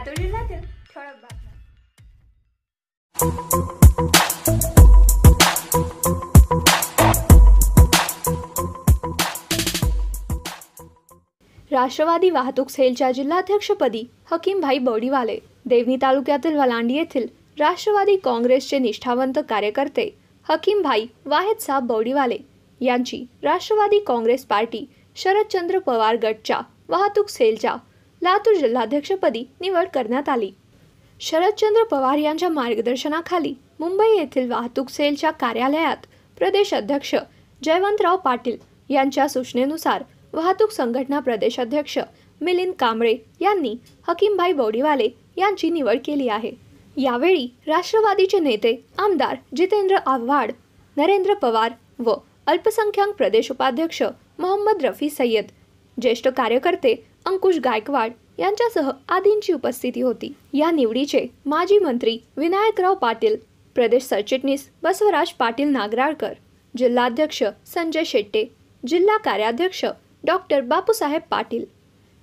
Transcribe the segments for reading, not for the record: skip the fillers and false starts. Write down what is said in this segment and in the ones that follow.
लातूर जिल्ह्यातील ठळक बातम्या। राष्ट्रवादी वाहतूक सेलच्या जिल्हाध्यक्षपदी हकीमभाई बौडीवाले। देवणी तालुक्यातील वलांडी येथील राष्ट्रवादी काँग्रेसचे निष्ठावंत कार्यकर्ते हकीमभाई वाहेदसाब बौडीवाले यांची राष्ट्रवादी काँग्रेस पार्टी शरदचंद्र पवार गटच्या वाहतूक सेलच्या लातूर जिल्हाध्यक्षपदी निवड करण्यात आली। शरदचंद्र पवार यांच्या मार्गदर्शनाखाली मुंबई येथील वाहतूक सेलच्या कार्यालयात प्रदेश अध्यक्ष जयवंतराव पाटील यांच्या सूचनेनुसार वाहतूक संघटना प्रदेश अध्यक्ष मिलिंद कांबळे यांनी हकीमभाई बौडीवाले यांची निवड केली आहे। यावेळी राष्ट्रवादीचे नेते आमदार जितेंद्र आव्हाड, नरेंद्र पवार व अल्पसंख्याक प्रदेश उपाध्यक्ष मोहम्मद रफी सय्यद, ज्येष्ठ कार्यकर्ते अंकुश गायकवाड यांच्यासह आदींची उपस्थिती होती। या निवडीचे माजी मंत्री विनायकराव पाटील, प्रदेश सरचिटणीस बसवराज पाटील नागराळकर, जिल्हाध्यक्ष संजय शेट्टे, जिल्हा कार्याध्यक्ष डॉक्टर बापूसाहेब पाटील,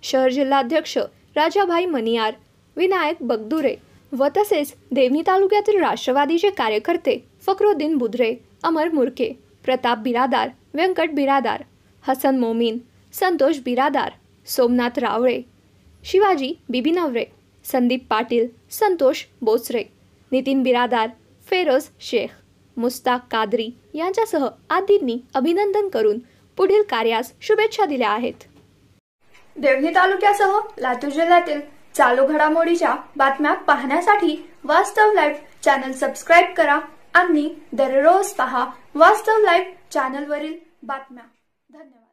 शहर जिल्हाध्यक्ष राजाभाई मनियार, विनायक बगदुरे व तसेच देवणी तालुक्यातील राष्ट्रवादीचे कार्यकर्ते फखरुद्दीन बुधरे, अमर मुरके, प्रताप बिरादार, व्यंकट बिरादार, हसन मोमीन, संतोष बिरादार, सोमनाथ रावळे, शिवाजी बिबिनवरे, संदीप पाटील, संतोष बोचरे, नितीन बिरादार, फेरोज शेख, मुस्ताक कादरी यांच्यासह आदींनी अभिनंदन करून पुढील कार्यास शुभेच्छा दिल्या आहेत। देवणी तालुक्यासह लातूर जिल्ह्यातील चालू घडामोडीच्या बातम्या पाहण्यासाठी वास्तव लाईव्ह चॅनल सबस्क्राइब करा आणि दररोज पहा वास्तव लाईव्ह चॅनलवरील बातम्या। धन्यवाद।